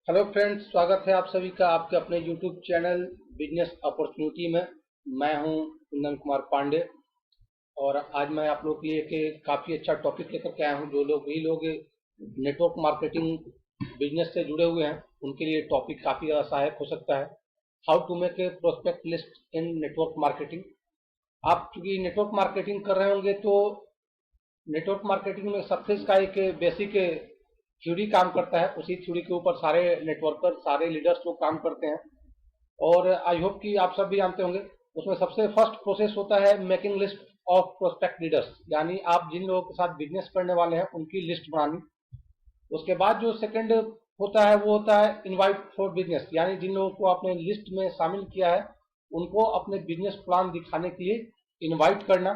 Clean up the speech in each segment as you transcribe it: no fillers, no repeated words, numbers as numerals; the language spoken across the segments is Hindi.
हेलो फ्रेंड्स, स्वागत है आप सभी का आपके अपने यूट्यूब चैनल बिजनेस अपॉर्चुनिटी में। मैं हूं कुंदन कुमार पांडे और आज मैं आप लोग के लिए एक काफ़ी अच्छा टॉपिक लेकर के आया हूं। जो लोग नेटवर्क मार्केटिंग बिजनेस से जुड़े हुए हैं उनके लिए टॉपिक काफ़ी ज़्यादा सहायक हो सकता है। How to make a prospect list in network marketing. आप चूंकि नेटवर्क मार्केटिंग कर रहे होंगे तो नेटवर्क मार्केटिंग में सक्सेस का एक बेसिक थ्योरी काम करता है। उसी थ्योरी के ऊपर सारे नेटवर्कर, सारे लीडर्स लोग काम करते हैं और आई होप कि आप सब भी जानते होंगे। उसमें सबसे फर्स्ट प्रोसेस होता है making list of prospect leaders, यानी आप जिन लोगों के साथ बिजनेस करने वाले हैं उनकी लिस्ट बनानी। उसके बाद जो सेकंड होता है वो होता है इनवाइट फॉर बिजनेस, यानी जिन लोगों को आपने लिस्ट में शामिल किया है उनको अपने बिजनेस प्लान दिखाने के लिए इनवाइट करना।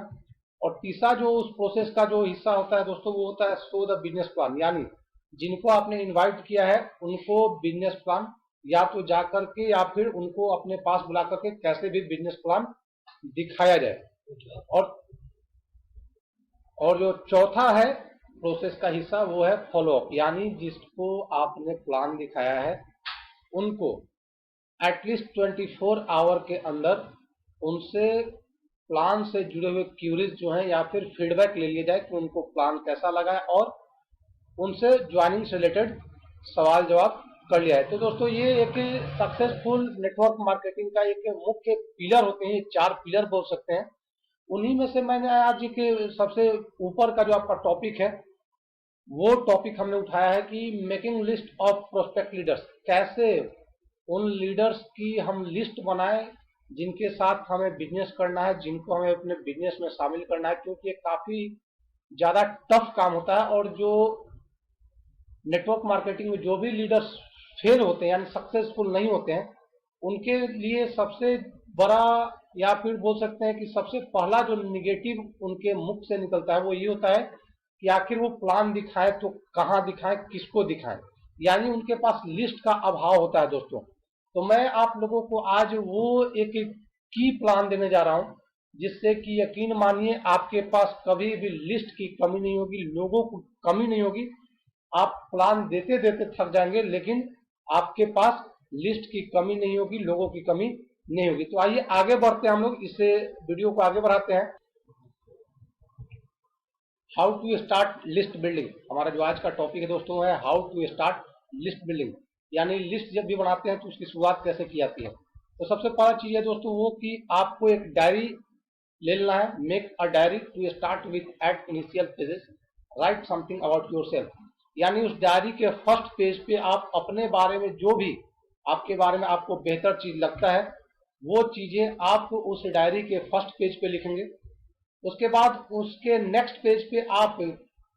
और तीसरा जो उस प्रोसेस का जो हिस्सा होता है दोस्तों, वो होता है शो द बिजनेस प्लान, यानी जिनको आपने इनवाइट किया है उनको बिजनेस प्लान या तो जा करके या फिर उनको अपने पास बुला करके कैसे भी बिजनेस प्लान दिखाया जाए। और और जो चौथा है प्रोसेस का हिस्सा वो है फॉलोअप, यानी जिसको आपने प्लान दिखाया है उनको एटलीस्ट 24 आवर के अंदर उनसे प्लान से जुड़े हुए क्यूरीज जो हैं या फिर फीडबैक ले लिया जाए कि उनको प्लान कैसा लगा है और उनसे ज्वाइनिंग से रिलेटेड सवाल जवाब कर लिया है। तो दोस्तों ये एक सक्सेसफुल नेटवर्क मार्केटिंग का एक मुख्य पिलर होते हैं, 4 पिलर बोल सकते हैं। उन्हीं में से मैंने आज के सबसे ऊपर का जो आपका टॉपिक है वो टॉपिक हमने उठाया है कि making list of prospect leaders. कैसे उन लीडर्स की हम लिस्ट बनाएं जिनके साथ हमें बिजनेस करना है, जिनको हमें अपने बिजनेस में शामिल करना है, क्योंकि ये काफी ज्यादा टफ काम होता है। और जो नेटवर्क मार्केटिंग में जो भी लीडर्स फेल होते हैं यानी सक्सेसफुल नहीं होते हैं, उनके लिए सबसे बड़ा या फिर बोल सकते हैं कि सबसे पहला जो निगेटिव उनके मुख से निकलता है वो ये होता है कि आखिर वो प्लान दिखाए तो कहाँ दिखाए, किसको दिखाए, यानी उनके पास लिस्ट का अभाव होता है दोस्तों। तो मैं आप लोगों को आज वो एक की प्लान देने जा रहा हूं जिससे कि यकीन मानिए आपके पास कभी भी लिस्ट की कमी नहीं होगी, लोगों को कमी नहीं होगी। आप प्लान देते देते थक जाएंगे लेकिन आपके पास लिस्ट की कमी नहीं होगी, लोगों की कमी नहीं होगी। तो आइए आगे बढ़ते हैं, हम लोग इसे वीडियो को आगे बढ़ाते हैं। How to start list building हमारा जो आज का टॉपिक है दोस्तों है how to start list building, यानी लिस्ट जब भी बनाते हैं तो उसकी शुरुआत कैसे की जाती है। तो सबसे पहला चीज है दोस्तों वो कि आपको एक डायरी ले लेना है। Make a diary to start with at initial pages, write something about yourself, यानी उस डायरी के फर्स्ट पेज पे आप अपने बारे में जो भी आपके बारे में आपको बेहतर चीज लगता है वो चीजें आप उस डायरी के फर्स्ट पेज पे लिखेंगे। उसके बाद उसके नेक्स्ट पेज पे आप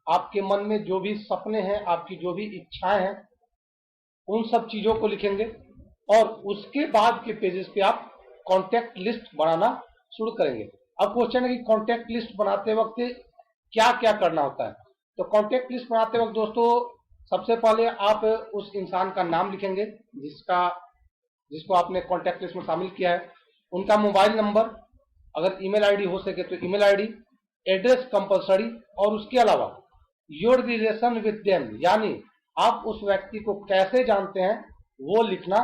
आपके मन में जो भी सपने हैं, आपकी जो भी इच्छाएं हैं, उन सब चीजों को लिखेंगे। और उसके बाद के पेजेस पे आप कॉन्टेक्ट लिस्ट बनाना शुरू करेंगे। अब क्वेश्चन है कि कॉन्टेक्ट लिस्ट बनाते वक्त क्या क्या करना होता है। तो कॉन्टेक्ट लिस्ट बनाते वक्त दोस्तों सबसे पहले आप उस इंसान का नाम लिखेंगे जिसको आपने कॉन्टेक्ट लिस्ट में शामिल किया है, उनका मोबाइल नंबर, अगर ईमेल आईडी हो सके तो ईमेल आईडी, एड्रेस कंपलसरी, और उसके अलावा योर रिलेशन विद देम, यानी आप उस व्यक्ति को कैसे जानते हैं वो लिखना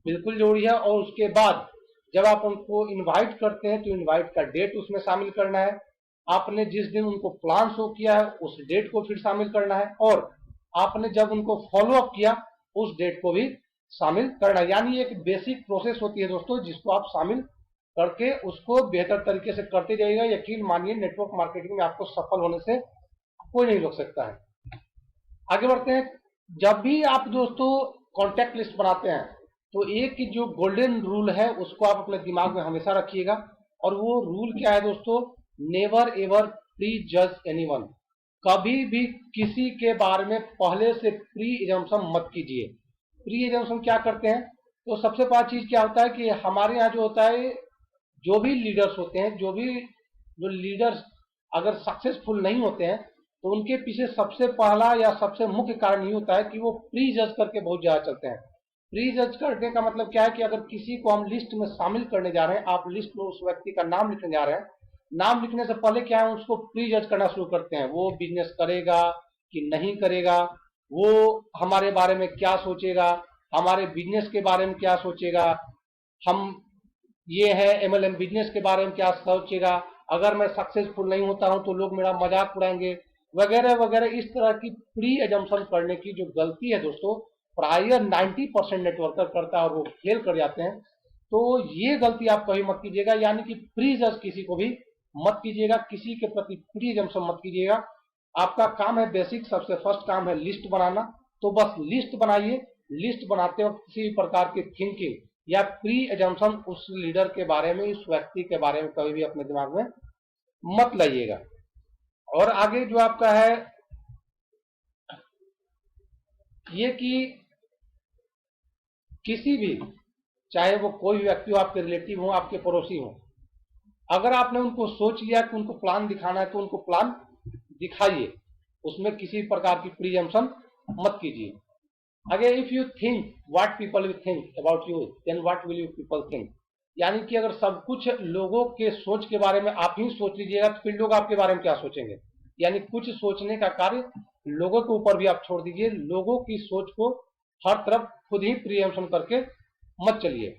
बिल्कुल जरूरी है। और उसके बाद जब आप उनको इनवाइट करते हैं तो इनवाइट का डेट उसमें शामिल करना है। आपने जिस दिन उनको प्लान शो किया है उस डेट को फिर शामिल करना है, और आपने जब उनको फॉलो अप किया उस डेट को भी शामिल करना है। यानी एक बेसिक प्रोसेस होती है दोस्तों जिसको आप शामिल करके उसको बेहतर तरीके से करते जाइएगा। यकीन मानिए नेटवर्क मार्केटिंग में आपको सफल होने से कोई नहीं रोक सकता है। आगे बढ़ते हैं। जब भी आप दोस्तों कॉन्टेक्ट लिस्ट बनाते हैं तो एक जो गोल्डन रूल है उसको आप अपने दिमाग में हमेशा रखिएगा, और वो रूल क्या है दोस्तों, नेवर एवर प्री जज एनीवन। कभी भी किसी के बारे में पहले से प्री एजम्पशन मत कीजिए। प्री एजम्पशन क्या करते हैं, तो सबसे पहला चीज क्या होता है कि हमारे यहाँ जो होता है जो भी लीडर्स होते हैं, जो लीडर्स अगर सक्सेसफुल नहीं होते हैं तो उनके पीछे सबसे पहला या सबसे मुख्य कारण ये होता है कि वो प्री जज करके बहुत ज्यादा चलते हैं। प्री जज करने का मतलब क्या है कि अगर किसी को हम लिस्ट में शामिल करने जा रहे हैं, आप लिस्ट में उस व्यक्ति का नाम लिखने जा रहे हैं, नाम लिखने से पहले क्या है उसको प्री जज करना शुरू करते हैं। वो बिजनेस करेगा कि नहीं करेगा, वो हमारे बारे में क्या सोचेगा, हमारे बिजनेस के बारे में क्या सोचेगा, हम ये है एमएलएम बिजनेस के बारे में क्या सोचेगा, अगर मैं सक्सेसफुल नहीं होता हूं तो लोग मेरा मजाक उड़ाएंगे, वगैरह वगैरह। इस तरह की प्री एजम्पशन करने की जो गलती है दोस्तों, प्राय 90% नेटवर्कर करता है और वो फेल कर जाते हैं। तो ये गलती आप कभी मत कीजिएगा, यानी कि प्री जज किसी को भी मत कीजिएगा, किसी के प्रति प्री एजम्पशन मत कीजिएगा। आपका काम है बेसिक, सबसे फर्स्ट काम है लिस्ट बनाना। तो बस लिस्ट बनाइए, लिस्ट बनाते वक्त किसी भी प्रकार की थिंकिंग या प्री एजम्पशन उस लीडर के बारे में, इस व्यक्ति के बारे में कभी भी अपने दिमाग में मत लाइएगा। और आगे जो आपका है ये कि किसी भी, चाहे वो कोई व्यक्ति हो, आपके रिलेटिव हो, आपके पड़ोसी हो, अगर आपने उनको सोच लिया कि उनको प्लान दिखाना है तो उनको प्लान दिखाइए, उसमें किसी प्रकार की प्री एजम्पशन मत कीजिए। अगर if you think what people will think about you then what will you people think, यानी कि अगर सब कुछ लोगों के सोच के बारे में आप ही सोच लीजिएगा तो फिर लोग आपके बारे में क्या सोचेंगे। यानी कुछ सोचने का कार्य लोगों के ऊपर भी आप छोड़ दीजिए, लोगों की सोच को हर तरफ खुद ही प्रीएम्पशन करके मत चलिए।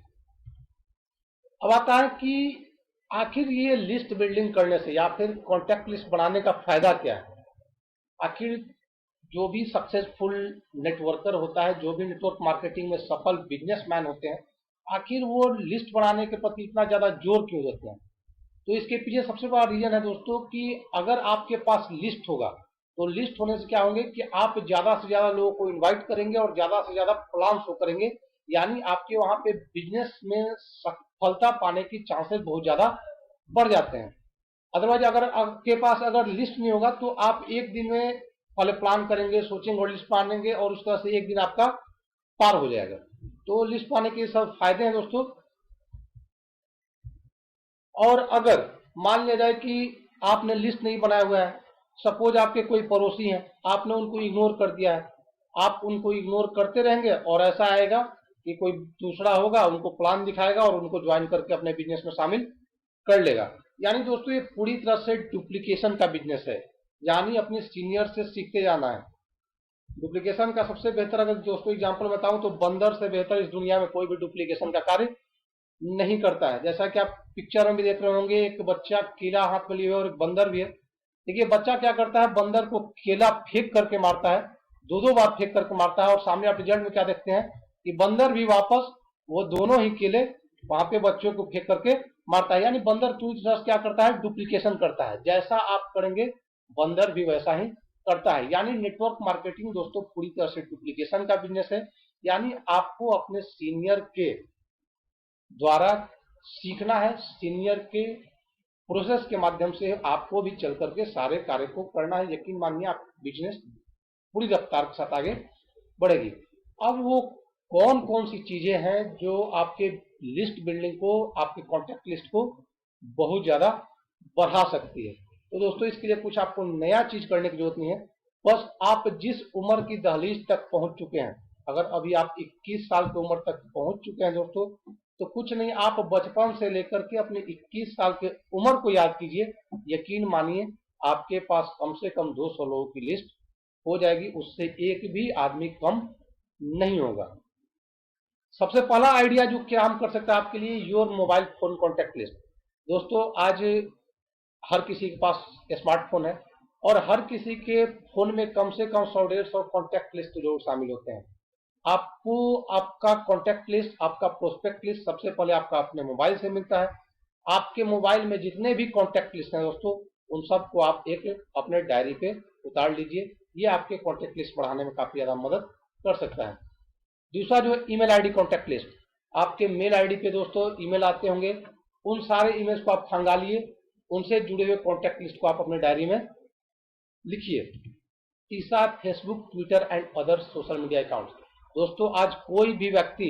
अब आता है कि आखिर ये लिस्ट बिल्डिंग करने से या फिर कॉन्टैक्ट लिस्ट बनाने का फायदा क्या है। आखिर जो भी सक्सेसफुल नेटवर्कर होता है, जो भी नेटवर्क मार्केटिंग में सफल बिजनेसमैन होते हैं, आखिर वो लिस्ट बनाने के प्रति इतना ज्यादा जोर क्यों देते हैं। तो इसके पीछे सबसे बड़ा रीजन है दोस्तों कि अगर आपके पास लिस्ट होगा तो लिस्ट होने से क्या होंगे कि आप ज्यादा से ज्यादा लोगों को इनवाइट करेंगे और ज्यादा से ज्यादा प्लान शो करेंगे, यानी आपके वहां पे बिजनेस में सफलता पाने की चांसेस बहुत ज्यादा बढ़ जाते हैं। अदरवाइज अगर आपके पास अगर लिस्ट नहीं होगा तो आप एक दिन में पहले प्लान करेंगे, सोचेंगे और लिस्ट पानेंगे और उस तरह से एक दिन आपका पार हो जाएगा। तो लिस्ट पाने के सब फायदे हैं दोस्तों। और अगर मान लिया जाए कि आपने लिस्ट नहीं बनाया हुआ है, सपोज आपके कोई पड़ोसी हैं, आपने उनको इग्नोर कर दिया है, आप उनको इग्नोर करते रहेंगे और ऐसा आएगा कि कोई दूसरा होगा, उनको प्लान दिखाएगा और उनको ज्वाइन करके अपने बिजनेस में शामिल कर लेगा। यानी दोस्तों ये पूरी तरह से डुप्लीकेशन का बिजनेस है, यानी अपने सीनियर से सीखते जाना है। डुप्लीकेशन का सबसे बेहतर अगर दोस्तों एग्जांपल बताऊं तो बंदर से बेहतर इस दुनिया में कोई भी डुप्लीकेशन का कार्य नहीं करता है। जैसा कि आप पिक्चर में भी देख रहे होंगे, एक बच्चा केला हाथ में लिए हुए और एक बंदर भी है। देखिए बच्चा क्या करता है, बंदर को केला फेंक करके मारता है, दो बार फेंक करके मारता है और सामने आप रिजल्ट में क्या देखते हैं कि बंदर भी वापस वो दोनों ही केले वहां पे बच्चों को फेंक करके मारता है। यानी बंदर पूरी तरह से क्या करता है, डुप्लीकेशन करता है। जैसा आप करेंगे बंदर भी वैसा ही करता है। यानी नेटवर्क मार्केटिंग दोस्तों पूरी तरह से डुप्लीकेशन का बिजनेस है। यानी आपको अपने सीनियर के द्वारा सीखना है, सीनियर के प्रोसेस के माध्यम से आपको भी चल करके सारे कार्य को करना है। यकीन मानिए आप बिजनेस पूरी रफ्तार के साथ आगे बढ़ेगी। अब वो कौन कौन सी चीजें हैं जो आपके लिस्ट बिल्डिंग को, आपके कॉन्टैक्ट लिस्ट को बहुत ज्यादा बढ़ा सकती है। तो दोस्तों इसके लिए कुछ आपको नया चीज करने की जरूरत नहीं है, बस आप जिस उम्र की दहलीज तक पहुंच चुके हैं, अगर अभी आप 21 साल की उम्र तक पहुंच चुके हैं दोस्तों, तो कुछ नहीं, आप बचपन से लेकर के अपने 21 साल के उम्र को याद कीजिए। यकीन मानिए आपके पास कम से कम 200 लोगों की लिस्ट हो जाएगी, उससे एक भी आदमी कम नहीं होगा। सबसे पहला आइडिया जो काम कर सकता है आपके लिए, your mobile phone contact list. दोस्तों आज हर किसी के पास स्मार्टफोन है और हर किसी के फोन में कम से कम 100-150 कॉन्टैक्ट लिस्ट जरूर शामिल होते हैं। आपको आपका कॉन्टैक्ट लिस्ट, आपका प्रोस्पेक्ट लिस्ट सबसे पहले आपका अपने मोबाइल से मिलता है। आपके मोबाइल में जितने भी कॉन्टैक्ट लिस्ट हैं दोस्तों, उन सबको आप एक अपने डायरी पे उतार लीजिए। ये आपके कॉन्टैक्ट लिस्ट बढ़ाने में काफी ज्यादा मदद कर सकता है। दूसरा जो है ईमेल आईडी कॉन्टैक्ट लिस्ट। आपके मेल आईडी पे दोस्तों ईमेल आते होंगे, उन सारे ईमेल्स को आप खंगालिए, उनसे जुड़े हुए कॉन्टैक्ट लिस्ट को आप अपने डायरी में लिखिए। तीसरा Facebook, Twitter and other social media accounts. दोस्तों आज कोई भी व्यक्ति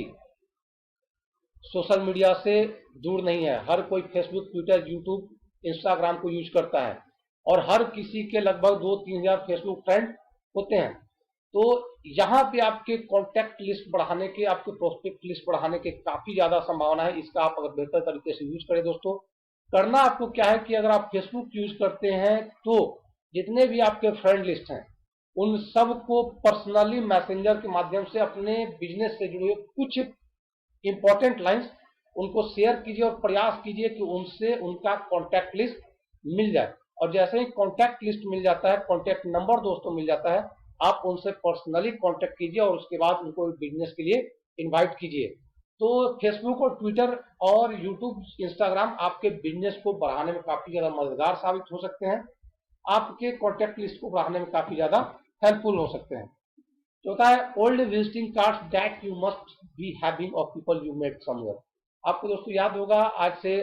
सोशल मीडिया से दूर नहीं है, हर कोई फेसबुक, ट्विटर, यूट्यूब, इंस्टाग्राम को यूज करता है और हर किसी के लगभग 2-3 हजार फेसबुक फ्रेंड होते हैं। तो यहाँ पे आपके कॉन्टैक्ट लिस्ट बढ़ाने के, आपके प्रोस्पेक्ट लिस्ट बढ़ाने के काफी ज्यादा संभावना है। इसका आप अगर बेहतर तरीके से यूज करें दोस्तों, करना आपको क्या है कि अगर आप फेसबुक यूज करते हैं तो जितने भी आपके फ्रेंड लिस्ट हैं उन सब को पर्सनली मैसेंजर के माध्यम से अपने बिजनेस से जुड़े हुए कुछ इंपॉर्टेंट लाइंस उनको शेयर कीजिए और प्रयास कीजिए कि उनसे उनका कॉन्टैक्ट लिस्ट मिल जाए। और जैसे ही कॉन्टैक्ट लिस्ट मिल जाता है, कॉन्टैक्ट नंबर दोस्तों मिल जाता है, आप उनसे पर्सनली कॉन्टैक्ट कीजिए और उसके बाद उनको बिजनेस के लिए इनवाइट कीजिए। तो फेसबुक और ट्विटर और यूट्यूब, इंस्टाग्राम आपके बिजनेस को बढ़ाने में काफी ज्यादा मददगार साबित हो सकते हैं, आपके कॉन्टैक्ट लिस्ट को बढ़ाने में काफी ज्यादा हेल्पफुल हो सकते हैं। चौथा है old visiting cards that you must be having of people you met somewhere. आपको दोस्तों याद होगा, आज से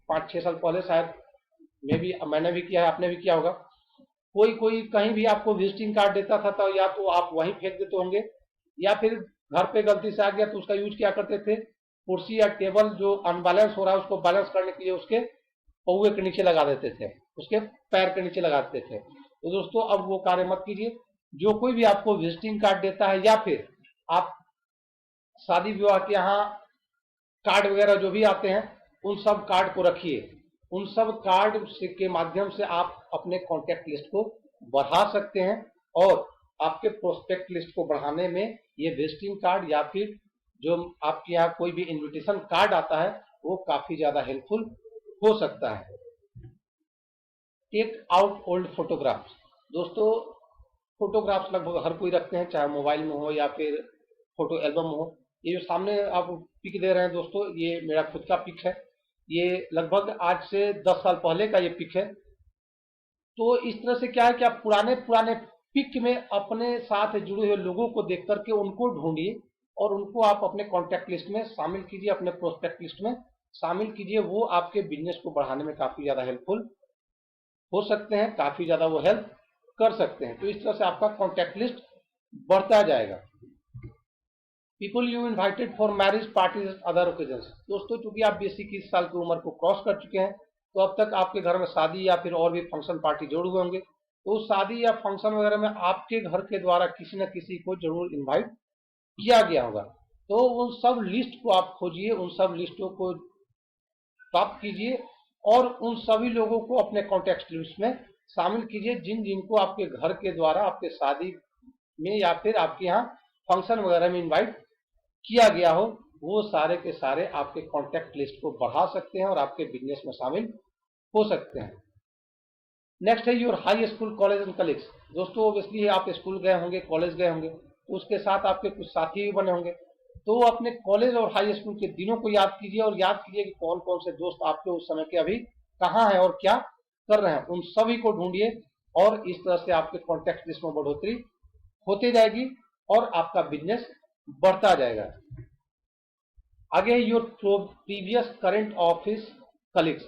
5-6 साल पहले शायद मैंने भी किया है, आपने भी किया होगा, कोई कोई कहीं भी आपको विजिटिंग कार्ड देता था तो या तो आप वहीं फेंक देते होंगे, या फिर घर पे गलती से आ गया तो उसका यूज क्या करते थे, कुर्सी या टेबल जो अनबैलेंस हो रहा है उसको बैलेंस करने के लिए उसके पौवे के नीचे लगा देते थे, उसके पैर के नीचे लगा देते थे। तो दोस्तों अब वो कार्य मत कीजिए। जो कोई भी आपको विजिटिंग कार्ड देता है या फिर आप शादी विवाह के यहाँ कार्ड वगैरह जो भी आते हैं उन सब कार्ड को रखिए। उन सब कार्ड के माध्यम से आप अपने कॉन्टैक्ट लिस्ट को बढ़ा सकते हैं और आपके प्रोस्पेक्ट लिस्ट को बढ़ाने में ये विजिटिंग कार्ड या फिर जो आपके यहाँ कोई भी इनविटेशन कार्ड आता है वो काफी ज्यादा हेल्पफुल हो सकता है। Take out old photographs. दोस्तों फोटोग्राफ्स लगभग हर कोई रखते हैं, चाहे मोबाइल में हो या फिर फोटो एल्बम हो। ये जो सामने आप पिक दे रहे हैं दोस्तों, ये मेरा खुद का पिक है। ये लगभग आज से 10 साल पहले का ये पिक है। तो इस तरह से क्या है कि आप पुराने पुराने पिक में अपने साथ जुड़े हुए लोगों को देख करके उनको ढूंढिए और उनको आप अपने कॉन्टैक्ट लिस्ट में शामिल कीजिए, अपने प्रोस्पेक्ट लिस्ट में शामिल कीजिए। वो आपके बिजनेस को बढ़ाने में काफी ज्यादा हेल्पफुल हो सकते हैं, काफी ज्यादा वो हेल्प कर सकते हैं। तो इस तरह से आपका कॉन्टैक्ट लिस्ट बढ़ता जाएगा। People you invited for marriage parties other occasions. दोस्तों चूंकि आप 20-21 साल की उम्र को क्रॉस कर चुके हैं तो अब तक आपके घर में शादी या फिर और भी फंक्शन पार्टी जरूर हुए होंगे। तो उस शादी या फंक्शन वगैरह में आपके घर के द्वारा किसी न किसी को जरूर इन्वाइट किया गया होगा। तो उन सब लिस्ट को आप खोजिए, उन सब लिस्टों को प्राप्त कीजिए और उन सभी लोगों को अपने कॉन्टैक्ट लिस्ट में शामिल कीजिए जिन जिनको आपके घर के द्वारा आपके शादी में या फिर आपके यहाँ फंक्शन वगैरह में इनवाइट किया गया हो। वो सारे के सारे आपके कॉन्टैक्ट लिस्ट को बढ़ा सकते हैं और आपके बिजनेस में शामिल हो सकते हैं। नेक्स्ट है your high school college and colleagues. दोस्तों ऑब्वियसली आप स्कूल गए होंगे, कॉलेज गए होंगे, तो उसके साथ आपके कुछ साथी भी बने होंगे। तो अपने कॉलेज और हाई स्कूल के दिनों को याद कीजिए और याद कीजिए कि कौन कौन से दोस्त आपके उस समय के अभी कहाँ हैं और क्या कर रहे हैं। उन सभी को ढूंढिए और इस तरह से आपके कॉन्टैक्ट लिस्ट में बढ़ोतरी होती जाएगी और आपका बिजनेस बढ़ता जाएगा। आगे your previous current office colleagues.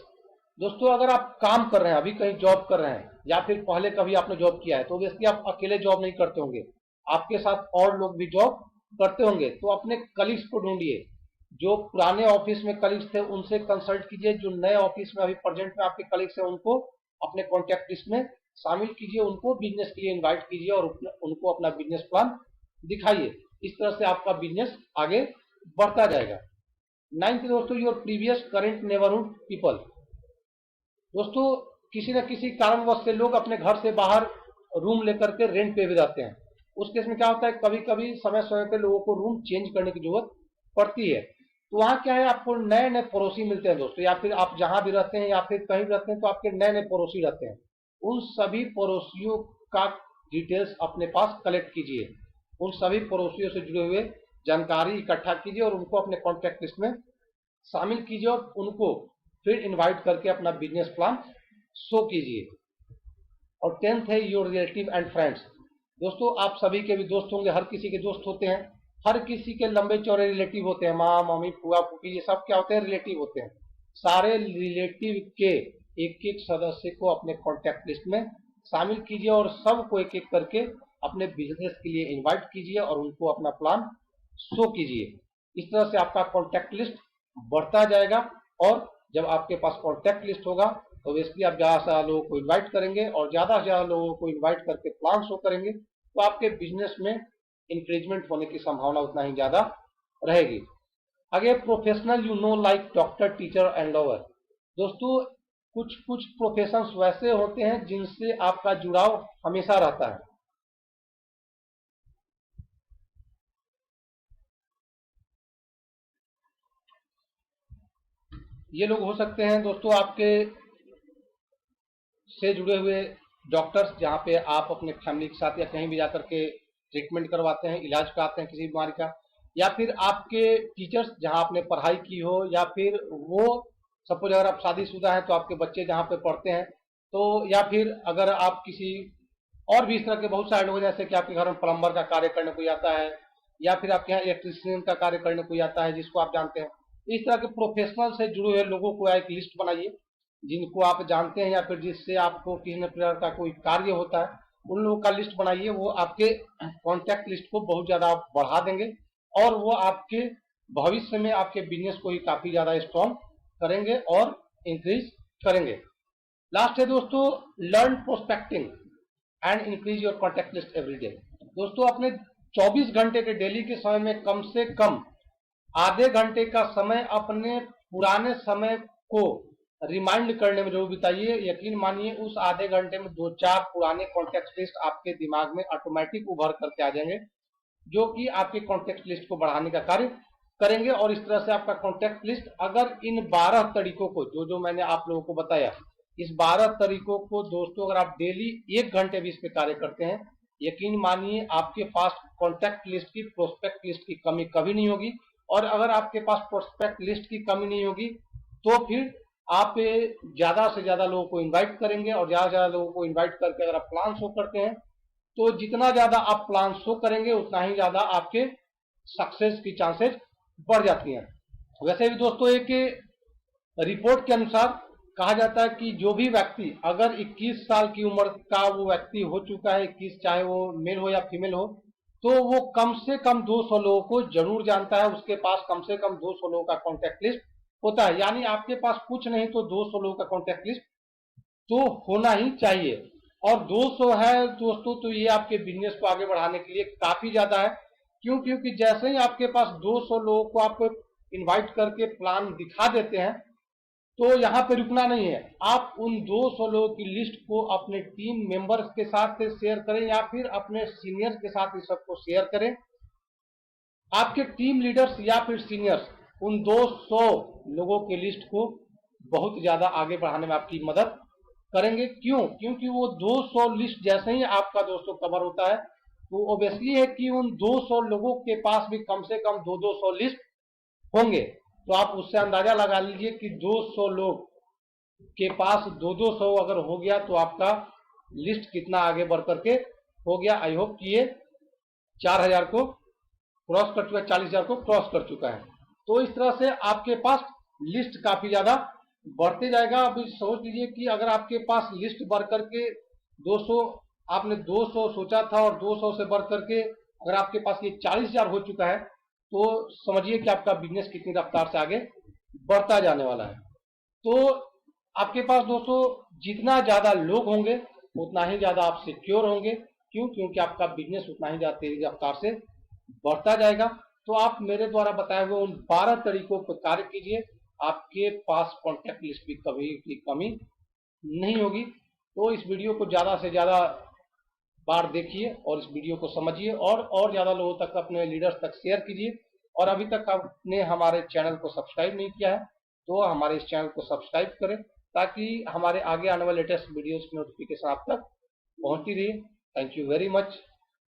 दोस्तों अगर आप काम कर रहे हैं, अभी कहीं जॉब कर रहे हैं या फिर पहले कभी आपने जॉब किया है, तो ऑब्वियसली आप अकेले जॉब नहीं करते होंगे, आपके साथ और लोग भी जॉब करते होंगे। तो अपने कलीग्स को ढूंढिए। जो पुराने ऑफिस में कलीग्स थे उनसे कंसल्ट कीजिए, जो नए ऑफिस में अभी प्रेजेंट में आपके कलीग्स हैं उनको अपने कॉन्टैक्ट लिस्ट में शामिल कीजिए, उनको बिजनेस के लिए इन्वाइट कीजिए और उनको अपना बिजनेस प्लान दिखाइए। इस तरह से आपका बिजनेस आगे बढ़ता जाएगा। 9th दोस्तों your previous current neighbourhood people. दोस्तों किसी न किसी कारणवश से लोग अपने घर से बाहर रूम लेकर के रेंट पे भी रहते हैं। उस केस में क्या होता है, कभी कभी समय समय पे लोगों को रूम चेंज करने की जरूरत पड़ती है। तो वहाँ क्या है, आपको नए नए पड़ोसी मिलते हैं दोस्तों, या फिर आप जहां भी रहते हैं या फिर कहीं रहते हैं तो आपके नए नए पड़ोसी रहते हैं। उन सभी पड़ोसियों का डिटेल्स अपने पास कलेक्ट कीजिए, उन सभी पड़ोसियों से जुड़े हुए जानकारी इकट्ठा कीजिए और उनको अपने कॉन्टैक्ट लिस्ट में शामिल कीजिए और उनको फिर इनवाइट करके अपना बिजनेस प्लान शो कीजिए। और 10th है योर रिलेटिव एंड फ्रेंड्स। दोस्तों आप सभी के भी दोस्त होंगे, हर किसी के दोस्त होते हैं, हर किसी के लंबे चौड़े रिलेटिव होते हैं, माँ मम्मी फूआ फूफी ये सब क्या होते हैं, रिलेटिव होते हैं। सारे रिलेटिव के एक एक सदस्य को अपने कॉन्टैक्ट लिस्ट में शामिल कीजिए और सबको एक एक करके अपने बिजनेस के लिए इनवाइट कीजिए और उनको अपना प्लान शो कीजिए। इस तरह से आपका कॉन्टैक्ट लिस्ट बढ़ता जाएगा और जब आपके पास कॉन्टैक्ट लिस्ट होगा तो बेसिकली आप ज्यादा से ज्यादा लोगों को इन्वाइट करेंगे और ज्यादा से ज्यादा लोगों को इन्वाइट करके प्लान शो करेंगे तो आपके बिजनेस में इंक्रीजमेंट होने की संभावना उतना ही ज्यादा रहेगी। आगे professional you know like doctor, teacher and lawyer. दोस्तों कुछ कुछ प्रोफेशंस वैसे होते हैं जिनसे आपका जुड़ाव हमेशा रहता है। ये लोग हो सकते हैं दोस्तों आपके से जुड़े हुए डॉक्टर्स, जहाँ पे आप अपने फैमिली के साथ या कहीं भी जाकर के ट्रीटमेंट करवाते हैं, इलाज कराते हैं किसी बीमारी का, या फिर आपके टीचर्स जहाँ आपने पढ़ाई की हो, या फिर वो सपोज अगर आप शादीशुदा हैं तो आपके बच्चे जहाँ पे पढ़ते हैं, तो या फिर अगर आप किसी और भी इस तरह के बहुत सारे लोग, जैसे कि आपके घर में प्लम्बर का कार्य करने कोई आता है, या फिर आपके यहाँ इलेक्ट्रीशियन का कार्य करने कोई आता है जिसको आप जानते हैं, इस तरह के प्रोफेशनल से जुड़े हुए लोगों को एक लिस्ट बनाइए जिनको आप जानते हैं, या फिर जिससे आपको किसी न प्रकार का कोई कार्य होता है, उन लोगों का लिस्ट बनाइए। वो आपके कॉन्टैक्ट लिस्ट को बहुत ज़्यादा बढ़ा देंगे और वो आपके भविष्य में आपके बिजनेस को ही काफ़ी ज़्यादा स्ट्रॉन्ग करेंगे और इंक्रीज करेंगे। लास्ट है दोस्तों, learn prospecting and increase your contact list every day. दोस्तों अपने 24 घंटे के डेली के समय में कम से कम आधे घंटे का समय अपने पुराने समय को रिमाइंड करने में जरूर बिताइए। यकीन मानिए उस आधे घंटे में 2-4 पुराने कॉन्टेक्ट लिस्ट आपके दिमाग में ऑटोमेटिक उभर करके आ जाएंगे, जो कि आपके कॉन्टेक्ट लिस्ट को बढ़ाने का कार्य करेंगे। और इस तरह से आपका कॉन्टेक्ट लिस्ट अगर इन 12 तरीकों को जो मैंने आप लोगों को बताया, इस 12 तरीकों को दोस्तों अगर आप डेली 1 घंटे भी इस पे कार्य करते हैं, यकीन मानिए आपके पास कॉन्टेक्ट लिस्ट की, प्रोस्पेक्ट लिस्ट की कमी कभी नहीं होगी। और अगर आपके पास प्रोस्पेक्ट लिस्ट की कमी नहीं होगी तो फिर आप ज्यादा से ज्यादा लोगों को इनवाइट करेंगे, और ज्यादा से ज्यादा लोगों को इनवाइट करके अगर आप प्लान शो करते हैं तो जितना ज्यादा आप प्लान शो करेंगे उतना ही ज्यादा आपके सक्सेस की चांसेस बढ़ जाती हैं। वैसे भी दोस्तों एक रिपोर्ट के अनुसार कहा जाता है कि जो भी व्यक्ति अगर 21 साल की उम्र का वो व्यक्ति हो चुका है, 21, चाहे वो मेल हो या फीमेल हो, तो वो कम से कम 200 लोगों को जरूर जानता है। उसके पास कम से कम 200 लोगों का कॉन्टैक्ट लिस्ट होता है। यानी आपके पास कुछ नहीं तो 200 लोगों का कॉन्टैक्ट लिस्ट तो होना ही चाहिए। और 200 है दोस्तों तो ये आपके बिजनेस को आगे बढ़ाने के लिए काफी ज्यादा है। क्यों? क्योंकि जैसे ही आपके पास 200 लोगों को आप इनवाइट करके प्लान दिखा देते हैं, तो यहाँ पे रुकना नहीं है। आप उन 200 लोगों की लिस्ट को अपने टीम मेंबर्स के साथ शेयर करें या फिर अपने सीनियर्स के साथ इस सबको शेयर करें। आपके टीम लीडर्स या फिर सीनियर्स उन 200 लोगों के लिस्ट को बहुत ज्यादा आगे बढ़ाने में आपकी मदद करेंगे। क्यों? क्योंकि वो 200 लिस्ट जैसे ही आपका दोस्तों कवर होता है, तो ऑब्वियसली है कि उन 200 लोगों के पास भी कम से कम 200 लिस्ट होंगे। तो आप उससे अंदाजा लगा लीजिए कि 200 लोग के पास 200 अगर हो गया तो आपका लिस्ट कितना आगे बढ़ करके हो गया। आई होप कि ये 4000 को क्रॉस कर चुका है, 40,000 को क्रॉस कर चुका है। तो इस तरह से आपके पास लिस्ट काफी ज्यादा बढ़ते जाएगा। अब सोच लीजिए कि अगर आपके पास लिस्ट बढ़ करके 200, आपने 200 सोचा था और 200 से बढ़ करके अगर आपके पास ये 40,000 हो चुका है, तो समझिए कि आपका बिजनेस कितनी रफ्तार से आगे बढ़ता जाने वाला है। तो आपके पास दोस्तों जितना ज्यादा लोग होंगे उतना ही ज्यादा आप सिक्योर होंगे। क्यों? क्योंकि आपका बिजनेस उतना ही ज्यादा तेजी रफ्तार से बढ़ता जाएगा। तो आप मेरे द्वारा बताए हुए उन 12 तरीकों पर कार्य कीजिए, आपके पास कॉन्टैक्ट लिस्ट की कभी की कमी नहीं होगी। तो इस वीडियो को ज्यादा से ज्यादा बार देखिए और इस वीडियो को समझिए और ज्यादा लोगों तक, अपने लीडर्स तक शेयर कीजिए। और अभी तक आपने हमारे चैनल को सब्सक्राइब नहीं किया है तो हमारे इस चैनल को सब्सक्राइब करें, ताकि हमारे आगे आने वाले लेटेस्ट वीडियोस की नोटिफिकेशन आप तक पहुंचती रहे। Thank you very much.